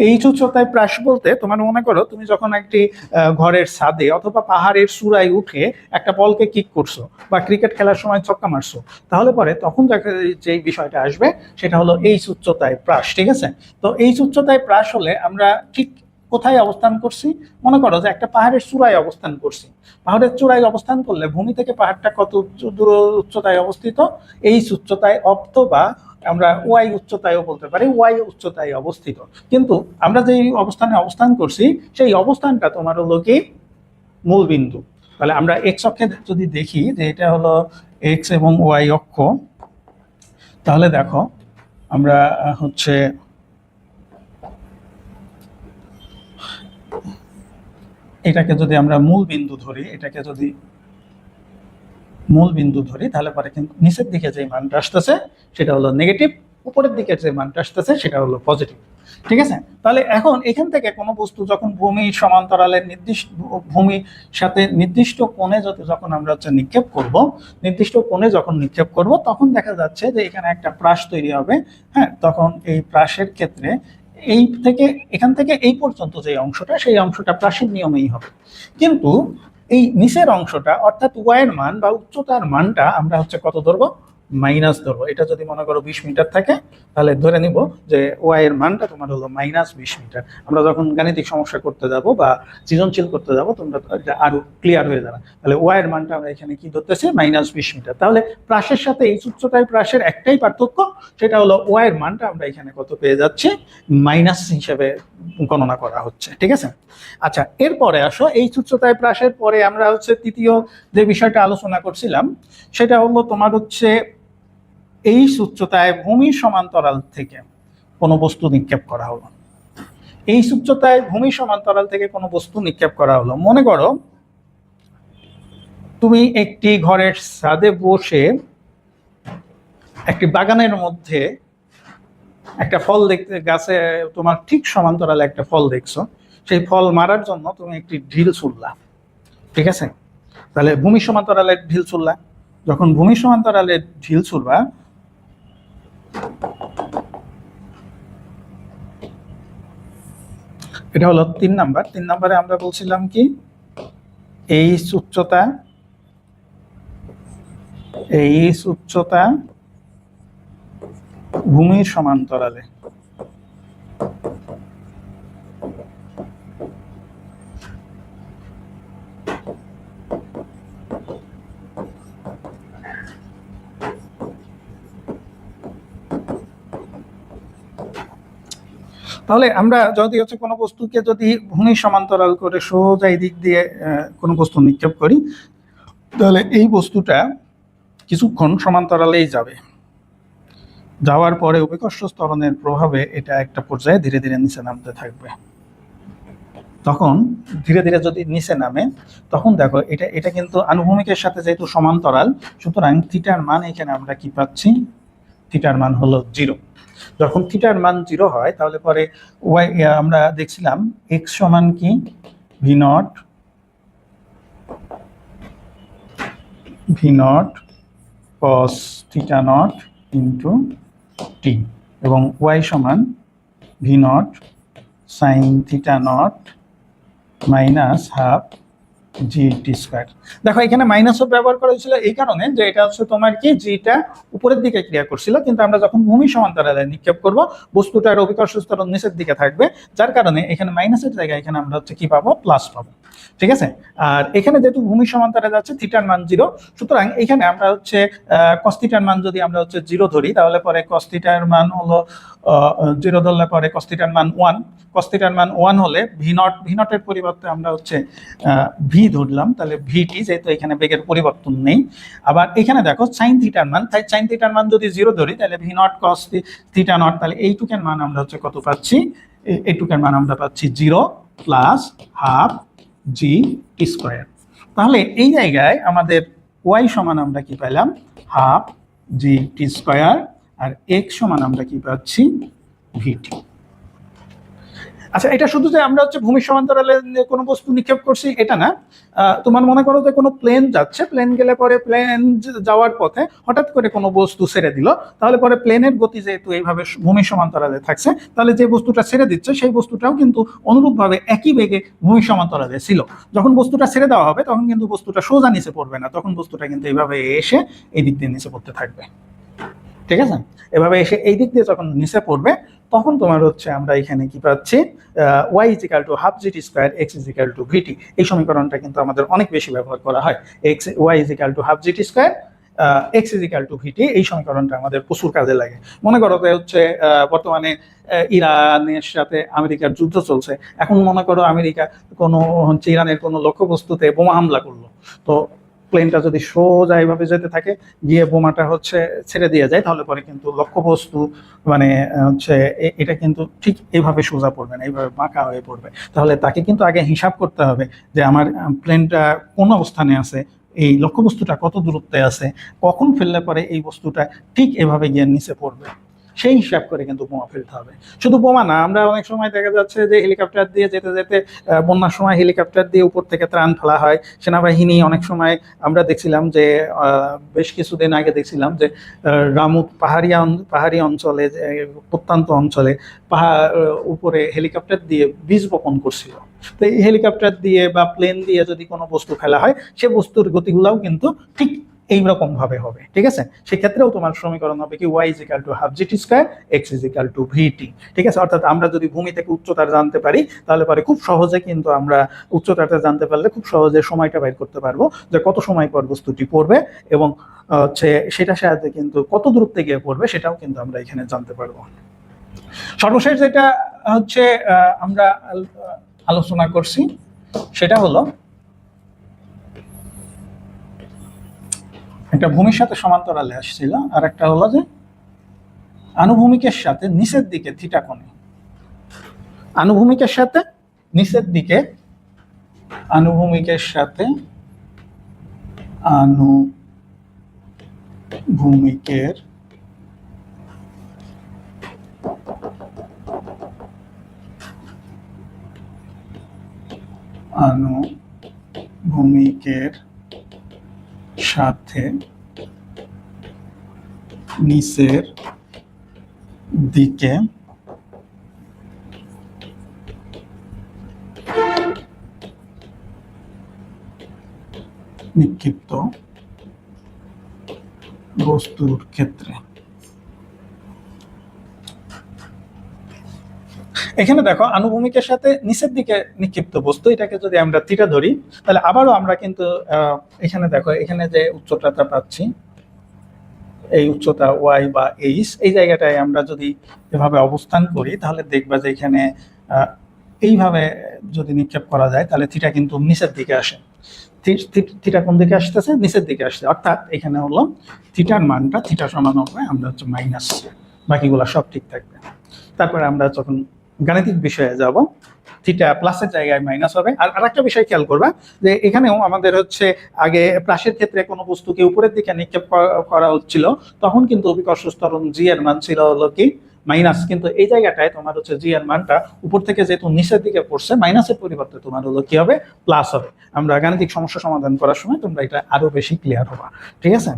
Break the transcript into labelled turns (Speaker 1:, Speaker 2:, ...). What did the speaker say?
Speaker 1: H উচ্চতায় প্রাস বলতে তোমার মনে করো তুমি যখন একটি ঘরের ছাদে অথবা পাহাড়ের চূড়ায় উঠে একটা বলকে কিক করছো বা ক্রিকেট খেলার সময় ছক্কা মারছো, তাহলে পরে তখন যে বিষয়টা আসবে সেটা হলো এইচ উচ্চতায় প্রাস। ঠিক আছে? তো এইচ উচ্চতায় প্রাস হলে আমরা ঠিক কোথায় অবস্থান করছি? মনে করো যে একটা পাহাড়ের চূড়ায় অবস্থান করছি। পাহাড়ের চূড়ায় অবস্থান করলে ভূমি থেকে পাহাড়টা কত দূর উচ্চতায় অবস্থিত? এইচ উচ্চতায়, অথবা আমরা ওয়াই উচ্চতায়ও বলতে পারি, ওয়াই উচ্চতায় অবস্থিত। কিন্তু আমরা যে অবস্থানে অবস্থান করছি সেই অবস্থানটা তোমার হলো কি মূল বিন্দু। তাহলে আমরা এক্স অক্ষে যদি দেখি যে এটা হলো এক্স এবং ওয়াই অক্ষ, তাহলে দেখো আমরা হচ্ছে এটাকে যদি আমরা মূল বিন্দু ধরি, এটাকে যদি মূল বিন্দু ধরি, তাহলে পরে কিন্তু নিচের দিকে যে মানটা আসতেছে সেটা হলো নেগেটিভ, উপরের দিকে যে মানটা আসতেছে সেটা হলো পজিটিভ। ঠিক আছে? তাহলে এখন এখান থেকে কোনো বস্তু যখন ভূমি সমান্তরালের নির্দিষ্ট ভূমির সাথে নির্দিষ্ট কোণে যখন আমরা হচ্ছে নিক্ষেপ করব, নির্দিষ্ট কোণে যখন নিক্ষেপ করব, তখন দেখা যাচ্ছে যে এখানে একটা প্রাস তৈরি হবে। হ্যাঁ, তখন এই প্রাসের ক্ষেত্রে এই থেকে এখান থেকে এই পর্যন্ত যে অংশটা, সেই অংশটা প্রাসের নিয়মেই হবে। কিন্তু এই নিচের অংশটা অর্থাৎ ওয়াইয়ের মান বা উচ্চতার মানটা আমরা হচ্ছে কত ধরবো? মাইনাস ধরবো। এটা যদি মনে করো 20 মিটার থাকে, তাহলে ধরে নিব যে ওয়াইয়ের মানটা তোমার হলো -20 মিটার। আমরা যখন গাণিতিক সমস্যা করতে যাব বা সৃজনশীল করতে যাব, তোমরা আরো ক্লিয়ার হয়ে যাবে। তাহলে ওয়াইয়ের মানটা আমরা এখানে কি ধরতেছি? -20 মিটার। তাহলে প্রাসের সাথে এই উচ্চতায় প্রাসের একটাই পার্থক্য, সেটা হলো ওয়াইয়ের মানটা আমরা এখানে কত পেয়ে যাচ্ছি? মাইনাস হিসেবে গণনা করা হচ্ছে। ঠিক আছে? আচ্ছা, এরপরে আসো এই উচ্চতায় প্রাসের পরে আমরা হচ্ছে তৃতীয় যে বিষয়টা আলোচনা করছিলাম, সেটা হলো তোমার হচ্ছে এই উচ্চতায় ভূমির সমান্তরাল থেকে কোনো বস্তু নিক্ষেপ করা হলো। এই উচ্চতায় ভূমির সমান্তরাল থেকে কোনো বস্তু নিক্ষেপ করা হলো। মনে করো তুমি একটি ঘরের ছাদে বসে একটি বাগানের মধ্যে একটা ফল দেখতে, গাছে তোমার ঠিক সমান্তরালে একটা ফল দেখছো, সেই ফল মারার জন্য তুমি একটি ঢিল ছুড়লা। ঠিক আছে? তাহলে ভূমি সমান্তরালে ঢিল ছুড়লা। যখন ভূমি সমান্তরালে ঢিল ছুড়বা, এটা হলো 3 নাম্বার। 3 নাম্বারে আমরা বলছিলাম কি এই উচ্চতা ভূমির সমান্তরালে। তাহলে আমরা যদি হচ্ছে কোনো বস্তুকে যদি ভূমি সমান্তরাল করে সোজা এই দিক দিয়ে কোনো বস্তু নিক্ষেপ করি, তাহলে এই বস্তুটা কিছুক্ষণ সমান্তরালেই যাবে। যাওয়ার পরে অভিকর্ষ ত্বরণের প্রভাবে এটা একটা পর্যায়ে ধীরে ধীরে নিচে নামতে থাকবে। তখন ধীরে ধীরে যদি নিচে নামে, তখন দেখো এটা কিন্তু আনুভূমিকের সাথে যেহেতু সমান্তরাল, সুতরাং থিটার মান এখানে আমরা কি পাচ্ছি? থিটার মান হলো 0। যখন থিটার মান 0 হয়, তাহলে পরে ওয়াই আমরা দেখছিলাম এক্স সমান কি v0 cos theta naught into t, এবং ওয়াই সমান v0 sin theta naught minus half g square. দেখো এখানে মাইনাসও ব্যবহার করা হয়েছিল এই কারণে যে এটা হচ্ছে তোমার কি জিটা উপরের দিকে ক্রিয়া করছিল, কিন্তু আমরা যখন ভূমি সমান্তরালে নিক্ষেপ করব, বস্তুটার অভিকর্ষ ত্বরণ নিচের দিকে থাকবে, যার কারণে এখানে মাইনাসের জায়গায় এখানে আমরা হচ্ছে কি পাবো? প্লাস পাবো। ঠিক আছে? আর এখানে যেহেতু ভূমি সমান্তরালে যাচ্ছে, থিটার মান 0, সুতরাং এখানে আমরা হচ্ছে কস থিটার মান যদি আমরা হচ্ছে 0 ধরি, তাহলে পরে কস থিটার মান হলো 0 ধরলে পরে কস থিটার মান 1। কস থিটার মান 1 হলে v0 এর পরিবর্তে আমরা হচ্ছে ভি ধরলাম, তাহলে ভিটি, যেহেতু এখানে বেগের পরিবর্তন নেই। আবার এখানে দেখো সাইন থিটার মান, তাই সাইন থিটার মান যদি 0 ধরি, তাহলে v0 cos থিটা নট, তাহলে এইটুকের মান আমরা হচ্ছে কত পাচ্ছি? এইটুকের মান আমরা পাচ্ছি 0 প্লাস হাফ জি স্কয়ার। তাহলে এই জায়গায় আমাদের ওয়াই সমান আমরা কি পেলাম? হাফ জি টি স্কয়ার। আর এক্স সমান আমরা কি পাচ্ছি? ভিটি। আচ্ছা, এটা শুধু যে আমরা হচ্ছে ভূমির সমান্তরালে যে কোনো বস্তু নিক্ষেপ করছি এটা না। তোমার মনে করো যে কোনো প্লেন যাচ্ছে, প্লেন গেলে পরে প্লেন যাওয়ার পথে হঠাৎ করে কোনো বস্তু ছেড়ে দিল, তাহলে পরে প্লেনের গতি যেহেতু এইভাবে ভূমির সমান্তরালে থাকছে, তাহলে যে বস্তুটা ছেড়ে দিচ্ছে সেই বস্তুটাও কিন্তু অনুরূপভাবে একই বেগে ভূমির সমান্তরালে ছিল। যখন বস্তুটা ছেড়ে দেওয়া হবে তখন কিন্তু বস্তুটা সোজা নিচে পড়বে না, তখন বস্তুটা কিন্তু এইভাবে এসে এই দিক দিয়ে নিচে পড়তে থাকবে। ঠিক আছে, এভাবে এসে এই দিক দিয়ে যখন নিচে পড়বে তখন তোমার হচ্ছে আমরা এখানে কি পাচ্ছি, y = half GT square x = ভিটি। এই সমীকরণটা কিন্তু আমাদের অনেক বেশি ব্যবহার করা হয়। y = half GT square x = ভিটি, এই সমীকরণটা আমাদের প্রচুর কাজে লাগে। মনে করো যে হচ্ছে বর্তমানে ইরানের সাথে আমেরিকার যুদ্ধ চলছে। এখন মনে করো আমেরিকা কোনো হচ্ছে ইরানের কোনো লক্ষ্যবস্তুতে বোমা হামলা করলো, তো প্লেনটা যদি সোজা এইভাবে যেতে থাকে গিয়ে বোমাটা হচ্ছে ছেড়ে দিয়ে যায়, তাহলে পরে কিন্তু লক্ষ্যবস্তু মানে হচ্ছে এটা কিন্তু ঠিক এইভাবে সোজা পড়বে না, এইভাবে বাঁকা হয়ে পড়বে। তাহলে তাকে কিন্তু আগে হিসাব করতে হবে যে আমার প্লেনটা কোন অবস্থানে আছে, এই লক্ষ্যবস্তুটা কত দূরত্বে আছে, কখন ফেললে পরে এই বস্তুটা ঠিক এভাবে গিয়ে নিচে পড়বে, সেই হিসাব করে কিন্তু বোমা ফেলতে হবে। শুধু বোমা না, আমরা অনেক সময় দেখা যাচ্ছে যে হেলিকপ্টার দিয়ে যেতে যেতে বন্যার সময় হেলিকপ্টার দিয়ে উপর থেকে ত্রাণ ফেলা হয়। সেনাবাহিনী অনেক সময় আমরা দেখছিলাম যে বেশ কিছুদিন আগে দেখছিলাম যে রামুত পাহাড়ি অঞ্চলে, প্রত্যন্ত অঞ্চলে উপরে হেলিকপ্টার দিয়ে বীজ বপন করছিল। তো এই হেলিকপ্টার দিয়ে বা প্লেন দিয়ে যদি কোনো বস্তু ফেলা হয়, সে বস্তুর গতিগুলোও কিন্তু ঠিক এইরকম ভাবে হবে। ঠিক আছে, সেক্ষেত্রেও তোমার সমীকরণ হবে কি y = half GT square x = ভিটি। ঠিক আছে, অর্থাৎ আমরা যদি ভূমি থেকে উচ্চতার জানতে পারি তাহলে পরে খুব সহজে কিন্তু আমরা উচ্চতাটা জানতে পারলে খুব সহজে সময়টা বের করতে পারবো যে কত সময় পর বস্তুটি পড়বে, এবং হচ্ছে সেটার সাহায্যে কিন্তু কত দূরত্বে গিয়ে পড়বে সেটাও কিন্তু আমরা এখানে জানতে পারবো। সর্বশেষ যেটা হচ্ছে আমরা আলোচনা করছি সেটা হলো একটা ভূমির সাথে সমান্তরালে আসছিল, আর একটা হলো যে আনুভূমিকের সাথে নিচের দিকে থিটা কোণে, আনুভূমিকের সাথে নিচের দিকে, আনুভূমিকের সাথে আনুভূমিকের আনুভূমিকের সাথে নিচের দিকে নিক্ষিপ্ত বস্তুর ক্ষেত্রে, এখানে দেখো আনুভূমিকের সাথে নিচের দিকে নিক্ষিপ্ত বস্তু, এটাকে যদি আমরা থিটা ধরি তাহলে আবারও আমরা কিন্তু এখানে দেখো এখানে যে উচ্চতাটা পাচ্ছি, এই উচ্চতা y বা h, এই জায়গাটায় আমরা যদি এভাবে অবস্থান করি তাহলে দেখবা যে এখানে এইভাবে যদি নিক্ষেপ করা যায় তাহলে থিটা কিন্তু নিচের দিকে আসে। থিটা কোন দিকে আসতেছে? নিচের দিকে আসছে। অর্থাৎ এখানে হলো থিটার মানটা থিটা সমান হবে আমরা হচ্ছে মাইনাস, বাকিগুলো সব ঠিক থাকবে। তারপরে আমরা যখন গাণিতিক বিষয়ে যাব, থিটা প্লাসের জায়গায় মাইনাস হবে। আর আরেকটা বিষয় খেয়াল করবা যে এখানেও আমাদের হচ্ছে আগে প্লাসের ক্ষেত্রে কোনো বস্তুকে উপরের দিকে নিক্ষেপ করা হচ্ছিল, তখন কিন্তু অভিকর্ষ ত্বরণ জি এর মান ছিল হলো কি মাইনাস, কিন্তু এই জায়গাটায় তোমার হচ্ছে জি এর মানটা উপর থেকে যেহেতু নিচের দিকে পড়ছে, মাইনাসের পরিবর্তে তোমার হলো কি হবে, প্লাস হবে। আমরা গাণিতিক সমস্যা সমাধান করার সময় তোমরা এটা আরো বেশি ক্লিয়ার হবা। ঠিক আছে।